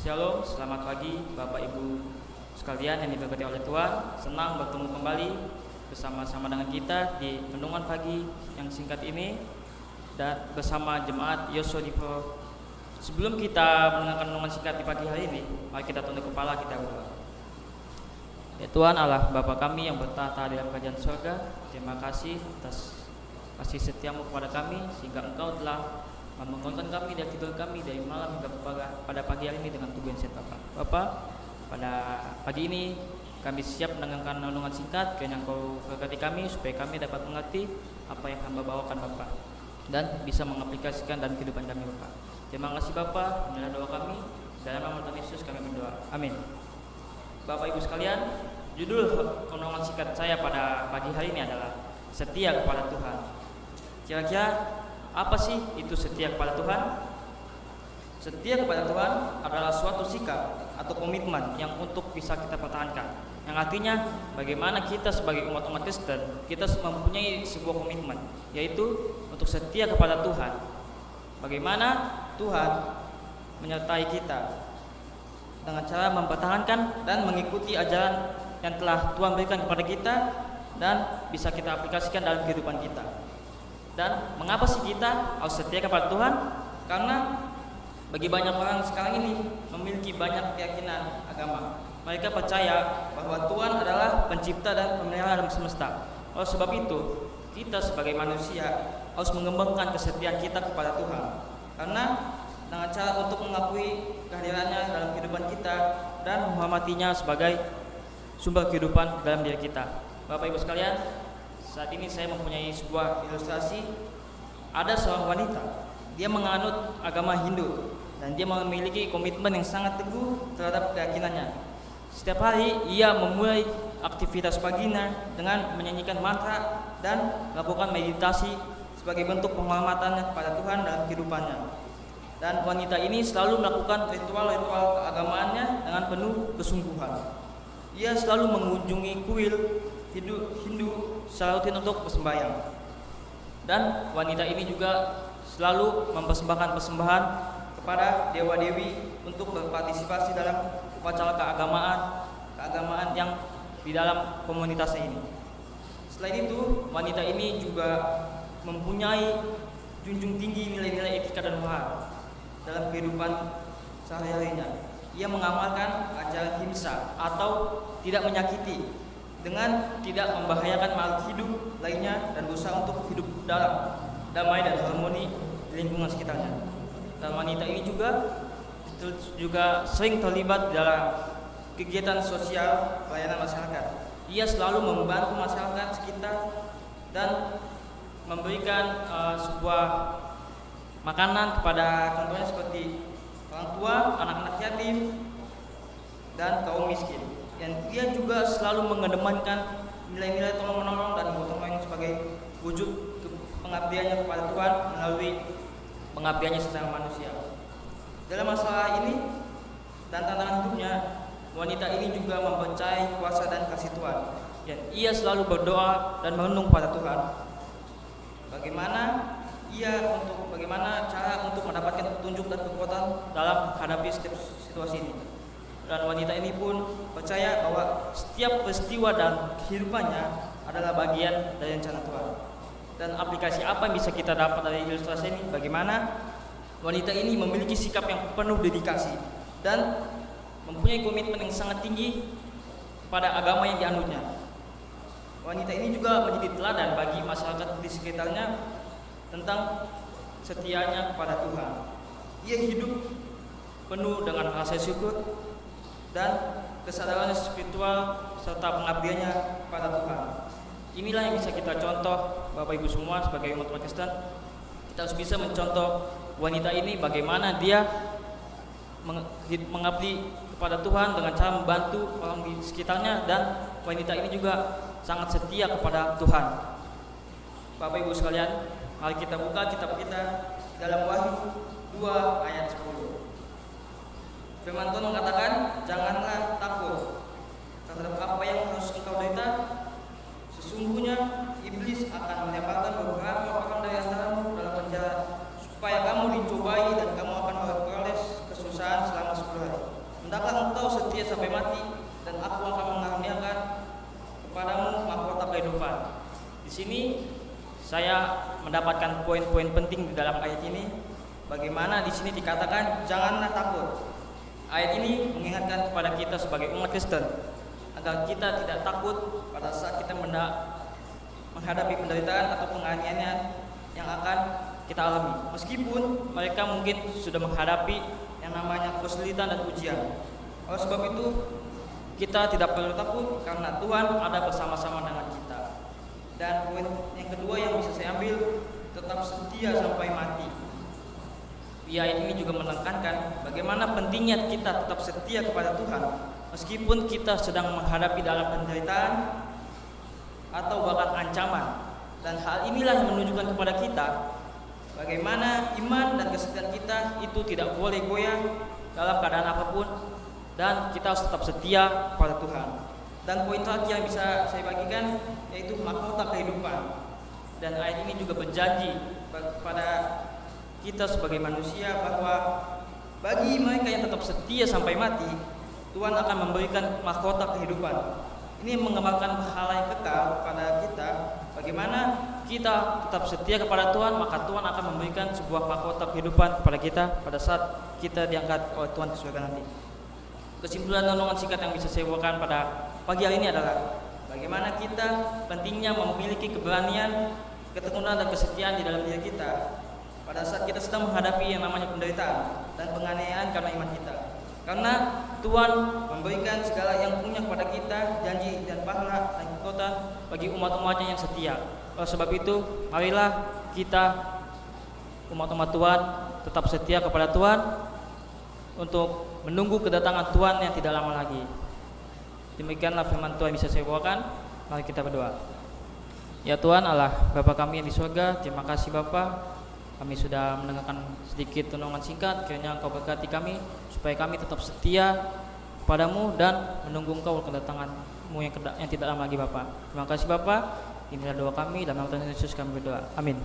Shalom, selamat pagi Bapak Ibu sekalian yang diberkati oleh Tuhan. Senang bertemu kembali bersama-sama dengan kita di renungan pagi yang singkat ini dan bersama jemaat Yosodipo. Sebelum kita mendengarkan renungan singkat di pagi hari ini, mari kita tunduk kepala, kita berdoa. Ya Tuhan Allah, Bapa kami yang bertahta di dalam kerajaan surga, terima kasih atas kasih setiamu kepada kami sehingga Engkau telah membangunkan kami dari tidur kami dari malam hingga pada pagi hari ini dengan tubuh yang sehat. Bapak, pada pagi ini kami siap mendengarkan renungan singkat, kiranya Engkau berkati kami supaya kami dapat mengerti apa yang hamba bawakan Bapak dan bisa mengaplikasikan dalam kehidupan kami Bapak. Terima kasih Bapak, inilah doa kami, dalam nama Tuhan Yesus kami berdoa, amin. Bapak Ibu sekalian, judul renungan singkat saya pada pagi hari ini adalah setia kepada Tuhan. Kira-kira apa sih itu setia kepada Tuhan? Setia kepada Tuhan adalah suatu sikap atau komitmen yang untuk bisa kita pertahankan. Yang artinya bagaimana kita sebagai umat Kristen, kita mempunyai sebuah komitmen, yaitu untuk setia kepada Tuhan. Bagaimana Tuhan menyertai kita dengan cara mempertahankan dan mengikuti ajaran yang telah Tuhan berikan kepada kita dan bisa kita aplikasikan dalam kehidupan kita. Dan mengapa sih kita harus setia kepada Tuhan? Karena bagi banyak orang sekarang ini memiliki banyak keyakinan agama. Mereka percaya bahwa Tuhan adalah pencipta dan pemelihara alam semesta. Oleh sebab itu, kita sebagai manusia harus mengembangkan kesetiaan kita kepada Tuhan. Karena dengan cara untuk mengakui kehadirannya dalam kehidupan kita dan menghormatinya sebagai sumber kehidupan dalam diri kita. Bapak Ibu sekalian, saat ini saya mempunyai sebuah ilustrasi. Ada seorang wanita, dia menganut agama Hindu dan dia memiliki komitmen yang sangat teguh terhadap keyakinannya. Setiap hari ia memulai aktivitas paginya dengan menyanyikan mantra dan melakukan meditasi sebagai bentuk penghormatannya kepada Tuhan dalam kehidupannya. Dan wanita ini selalu melakukan ritual-ritual keagamaannya dengan penuh kesungguhan. Ia selalu mengunjungi kuil Hindu secara rutin untuk bersembahyang. Dan wanita ini juga selalu mempersembahkan persembahan kepada dewa-dewi untuk berpartisipasi dalam upacara keagamaan yang di dalam komunitasnya ini. Selain itu, wanita ini juga mempunyai junjung tinggi nilai-nilai etika dan moral dalam kehidupan sehari-harinya. Ia mengamalkan ajaran himsa atau tidak menyakiti dengan tidak membahayakan makhluk hidup lainnya dan berusaha untuk hidup dalam damai dan harmoni di lingkungan sekitarnya. Dan wanita ini juga sering terlibat dalam kegiatan sosial pelayanan masyarakat. Ia selalu membantu masyarakat sekitar dan memberikan sebuah makanan kepada contohnya seperti orang tua, anak-anak yatim, dan kaum miskin. Dan dia juga selalu mengedepankan nilai-nilai tolong-menolong dan gotong royong sebagai wujud pengabdiannya kepada Tuhan melalui pengabdiannya secara manusia. Dalam masalah ini dan tantangan hidupnya, wanita ini juga mempercayai kuasa dan kasih Tuhan. Dan ia selalu berdoa dan merenung pada Tuhan. Bagaimana cara untuk mendapatkan petunjuk dan kekuatan dalam menghadapi setiap situasi ini. Dan wanita ini pun percaya bahwa setiap peristiwa dan kehidupannya adalah bagian dari rencana Tuhan. Dan aplikasi apa yang bisa kita dapat dari ilustrasi ini? Bagaimana wanita ini memiliki sikap yang penuh dedikasi dan mempunyai komitmen yang sangat tinggi kepada agama yang dianutnya. Wanita ini juga menjadi teladan bagi masyarakat di sekitarnya tentang setianya kepada Tuhan. Ia hidup penuh dengan rasa syukur dan kesadaran spiritual serta pengabdiannya kepada Tuhan. Inilah yang bisa kita contoh Bapak Ibu semua sebagai umat Kristen. Kita harus bisa mencontoh wanita ini bagaimana dia mengabdi kepada Tuhan dengan cara membantu orang di sekitarnya, dan wanita ini juga sangat setia kepada Tuhan. Bapak Ibu sekalian, mari kita buka kitab kita dalam Wahyu 2 ayat 10. Firman Tuhan mengatakan, janganlah takut terhadap apa yang harus engkau derita. Sesungguhnya iblis akan melemparkan beberapa orang dari antaramu dalam penjara, supaya kamu dicobai dan kamu akan beroleh kesusahan selama 10 hari. sampai mati, dan aku akan mengaruniakan kepadamu mahkota kehidupan. Di sini saya mendapatkan poin-poin penting di dalam ayat ini. Bagaimana di sini dikatakan janganlah takut. Ayat ini mengingatkan kepada kita sebagai umat Kristen agar kita tidak takut pada saat kita menghadapi penderitaan atau penganiayaan yang akan kita alami. Meskipun mereka mungkin sudah menghadapi yang namanya kesulitan dan ujian. Oleh sebab itu kita tidak perlu takut karena Tuhan ada bersama-sama dengan kita. Dan poin yang kedua yang bisa saya ambil, tetap setia sampai mati. Ayat ini juga menekankan bagaimana pentingnya kita tetap setia kepada Tuhan meskipun kita sedang menghadapi dalam penderitaan atau bahkan ancaman. Dan hal inilah yang menunjukkan kepada kita bagaimana iman dan kesetiaan kita itu tidak boleh goyah dalam keadaan apapun, dan kita harus tetap setia pada Tuhan. Dan poin terakhir yang bisa saya bagikan yaitu mahkota kehidupan. Dan ayat ini juga berjanji kepada kita sebagai manusia bahwa bagi mereka yang tetap setia sampai mati, Tuhan akan memberikan mahkota kehidupan. Ini menggambarkan pahala yang kekal kepada kita. Bagaimana kita tetap setia kepada Tuhan, maka Tuhan akan memberikan sebuah mahkota kehidupan kepada kita pada saat kita diangkat oleh Tuhan ke surga nanti. Kesimpulan renungan singkat yang bisa saya bawakan pada pagi hari ini adalah bagaimana kita pentingnya memiliki keberanian, ketekunan dan kesetiaan di dalam diri kita pada saat kita sedang menghadapi yang namanya penderitaan dan penganiayaan karena iman kita. Karena Tuhan memberikan segala yang punya kepada kita, janji dan pahala dan kekuatan bagi umat-umatnya yang setia. Oleh sebab itu, marilah kita umat-umat Tuhan tetap setia kepada Tuhan untuk menunggu kedatangan Tuhan yang tidak lama lagi. Demikianlah firman Tuhan bisa saya bawakan. Mari kita berdoa. Ya Tuhan Allah, Bapa kami yang di surga, terima kasih Bapa. Kami sudah mendengarkan sedikit renungan singkat. Kiranya Engkau berkati kami supaya kami tetap setia padamu dan menunggu Engkau kedatangan-Mu yang tidak lama lagi Bapa. Terima kasih Bapa. Inilah doa kami, dalam nama Tuhan Yesus kami berdoa. Amin.